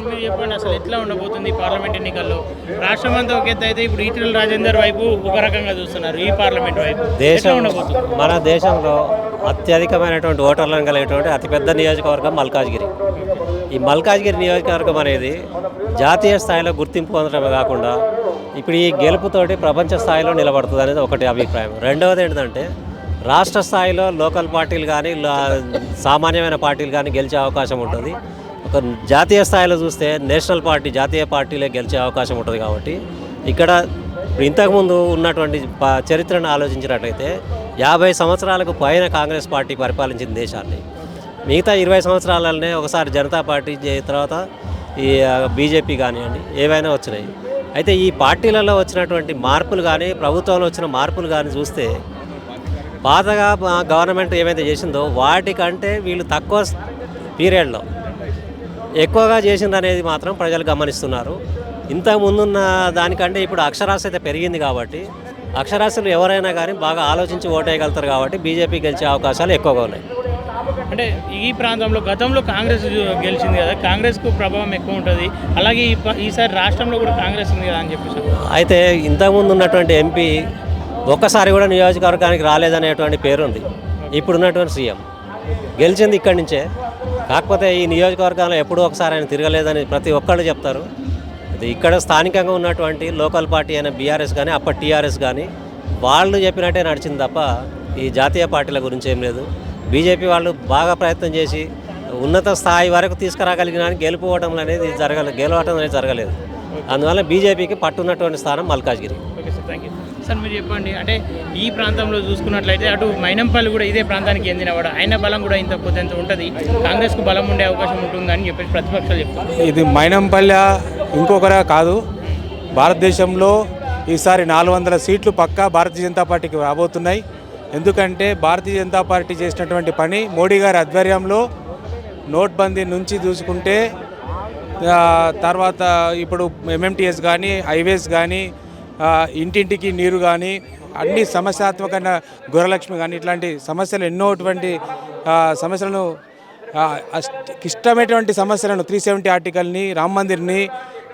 మీరు చెప్పండి అసలు ఎట్లా ఉండబోతుంది ఈ పార్లమెంట్ ఎన్నికల్లో? రాష్ట్రం అంతా ఒక ఎత్తు అయితే ఇప్పుడు ఈటెల రాజేందర్ వైపు ఒక రకంగా చూస్తున్నారు, ఈ పార్లమెంట్ వైపు ఎట్లా ఉండబోతుంది? మన దేశంలో అత్యధికమైనటువంటి ఓటర్లను కలిగేటువంటి అతిపెద్ద నియోజకవర్గం మల్కాజ్గిరి. ఈ మల్కాజ్గిరి నియోజకవర్గం అనేది జాతీయ స్థాయిలో గుర్తింపు పొందడమే కాకుండా ఇప్పుడు ఈ గెలుపుతోటి ప్రపంచ స్థాయిలో నిలబడుతుంది అనేది ఒకటి అభిప్రాయం. రెండవది ఏంటంటే రాష్ట్ర స్థాయిలో లోకల్ పార్టీలు కానీ సామాన్యమైన పార్టీలు కానీ గెలిచే అవకాశం ఉంటుంది. ఒక జాతీయ స్థాయిలో చూస్తే నేషనల్ పార్టీ జాతీయ పార్టీలే గెలిచే అవకాశం ఉంటుంది. కాబట్టి ఇక్కడ ఇంతకుముందు ఉన్నటువంటి చరిత్రను ఆలోచించినట్లయితే 50 సంవత్సరాలకు పైన కాంగ్రెస్ పార్టీ పరిపాలించిన దేశాన్ని, మిగతా 20 సంవత్సరాలనే ఒకసారి జనతా పార్టీ తర్వాత ఈ బీజేపీ కానివ్వండి ఏవైనా వచ్చినాయి. అయితే ఈ పార్టీలలో వచ్చినటువంటి మార్పులు కానీ ప్రభుత్వంలో వచ్చిన మార్పులు కానీ చూస్తే పాతగా గవర్నమెంట్ ఏమైతే చేసిందో వాటికంటే వీళ్ళు తక్కువ పీరియడ్లో ఎక్కువగా చేసింది అనేది మాత్రం ప్రజలు గమనిస్తున్నారు. ఇంతకు ముందున్న దానికంటే ఇప్పుడు అక్షరాస్యత పెరిగింది కాబట్టి అక్షరాస్యులు ఎవరైనా కానీ బాగా ఆలోచించి ఓటేయగలుగుతారు. కాబట్టి బీజేపీ గెలిచే అవకాశాలు ఎక్కువగా ఉన్నాయి. అంటే ఈ ప్రాంతంలో గతంలో కాంగ్రెస్ గెలిచింది కదా, కాంగ్రెస్కు ప్రభావం ఎక్కువ ఉంటుంది, అలాగే ఈసారి రాష్ట్రంలో కూడా కాంగ్రెస్ ఉంది కదా అని చెప్పేసి. అయితే ఇంతకుముందు ఉన్నటువంటి ఎంపీ ఒక్కసారి కూడా నియోజకవర్గానికి రాలేదనేటువంటి పేరుంది. ఇప్పుడున్నటువంటి సీఎం గెలిచింది ఇక్కడి నుంచే. కాకపోతే ఈ నియోజకవర్గంలో ఎప్పుడూ ఒకసారి ఆయన తిరగలేదని ప్రతి ఒక్కళ్ళు చెప్తారు. ఇక్కడ స్థానికంగా ఉన్నటువంటి లోకల్ పార్టీ అయిన బీఆర్ఎస్ కానీ అప్పటి టీఆర్ఎస్ కానీ వాళ్ళు చెప్పినట్టే నడిచింది తప్ప ఈ జాతీయ పార్టీల గురించి ఏం లేదు. బీజేపీ వాళ్ళు బాగా ప్రయత్నం చేసి ఉన్నత స్థాయి వరకు తీసుకురాగలిగిన గెలుపుకోవటం అనేది గెలవటం అనేది జరగలేదు. అందువల్ల బీజేపీకి పట్టున్నటువంటి స్థానం Malkajgiri. Okay sir, thank you sir. మీరు చెప్పండి, అంటే ఈ ప్రాంతంలో చూసుకున్నట్లయితే అటు మైనంపల్లి కూడా ఇదే ప్రాంతానికి చెందినవాడు, ఆయన బలం కూడా ఇంత కొంత ఉంటుంది, కాంగ్రెస్కు బలం ఉండే అవకాశం ఉంటుందని చెప్పేసి ప్రతిపక్షాలు చెప్తారు. ఇది మైనంపల్లి ఇంకొకరా కాదు, భారతదేశంలో ఈసారి 400 సీట్లు పక్కా భారతీయ జనతా పార్టీకి రాబోతున్నాయి. ఎందుకంటే భారతీయ జనతా పార్టీ చేసినటువంటి పని మోడీ గారి ఆధ్వర్యంలో నోట్బందీ నుంచి చూసుకుంటే తర్వాత ఇప్పుడు ఎంఎంటీఎస్ కానీ హైవేస్ కానీ ఇంటింటికి నీరు కానీ అన్ని సమస్యాత్మకమైన గృహలక్ష్మి కానీ ఇట్లాంటి సమస్యలు ఎన్నోటువంటి సమస్యలను ఇష్టమైనటువంటి సమస్యలను 370 ఆర్టికల్ని రామ్ మందిర్ని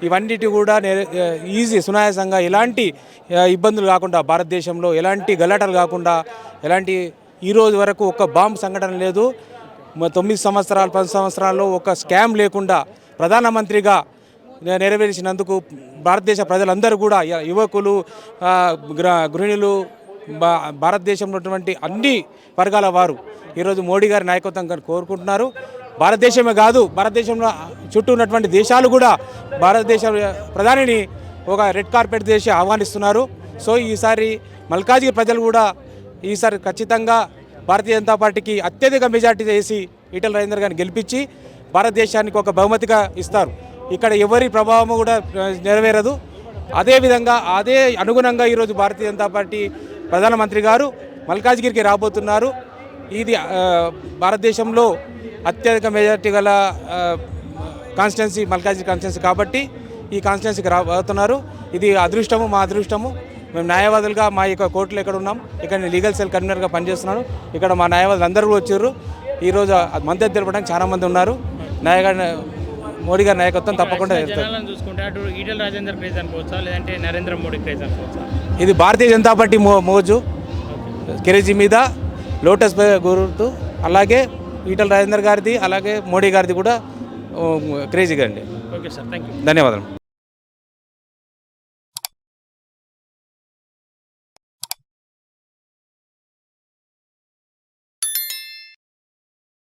ఇవన్నిటి కూడా సునాయాసంగా ఎలాంటి ఇబ్బందులు కాకుండా భారతదేశంలో ఎలాంటి గలాటలు కాకుండా ఎలాంటి ఈరోజు వరకు ఒక బాంబు సంఘటన లేదు. 9 సంవత్సరాలు 10 సంవత్సరాల్లో ఒక స్కామ్ లేకుండా ప్రధానమంత్రిగా నెరవేర్చినందుకు భారతదేశ ప్రజలందరూ కూడా యువకులు గృహిణులు భారతదేశంలో ఉన్నటువంటి అన్ని వర్గాల వారు ఈరోజు మోడీ గారి నాయకత్వం కోరుకుంటున్నారు. భారతదేశమే కాదు, భారతదేశంలో చుట్టూ ఉన్నటువంటి దేశాలు కూడా భారతదేశ ప్రధానిని ఒక రెడ్ కార్పెట్ చేసి ఆహ్వానిస్తున్నారు. సో ఈసారి మల్కాజ్గిరి ప్రజలు కూడా ఈసారి ఖచ్చితంగా భారతీయ జనతా పార్టీకి అత్యధిక మెజార్టీ చేసి ఈటెల రాజేందర్ గారిని గెలిపించి భారతదేశానికి ఒక బహుమతిగా ఇస్తారు. ఇక్కడ ఎవరి ప్రభావం కూడా నెరవేరదు. అదేవిధంగా అదే అనుగుణంగా ఈరోజు భారతీయ జనతా పార్టీ ప్రధానమంత్రి గారు మల్కాజ్గిరికి రాబోతున్నారు. ఇది భారతదేశంలో అత్యధిక మెజార్టీ గల కాన్స్టిట్యున్సీ మల్కాజ్గిరి కాన్స్టిట్యున్సీ కాబట్టి ఈ కాన్స్టిట్యున్సీకి రాబోతున్నారు. ఇది అదృష్టము, మా అదృష్టము. మేము న్యాయవాదులుగా మా యొక్క కోర్టులో ఇక్కడ ఉన్నాం. ఇక్కడ నేను లీగల్ సెల్ కన్వీనర్గా పనిచేస్తున్నాను. ఇక్కడ మా న్యాయవాదులు అందరూ కూడా వచ్చారు. ఈరోజు మద్దతు తెలపడానికి చాలామంది ఉన్నారు. మోడీ గారి నాయకత్వం తప్పకుండా చూసుకుంటే అటు ఈటెల రాజేందర్ క్రేజ్ అనుకోవచ్చా, లేదంటే నరేంద్ర మోడీ క్రేజ్ అనుకోవచ్చా? ఇది భారతీయ జనతా పార్టీ మోజు క్రేజీ మీద లోటస్ గుర్తు, అలాగే ఈటెల రాజేందర్ గారిది అలాగే మోడీ గారిది కూడా క్రేజీగా అండి. ఓకే సార్, థ్యాంక్ యూ, ధన్యవాదాలు.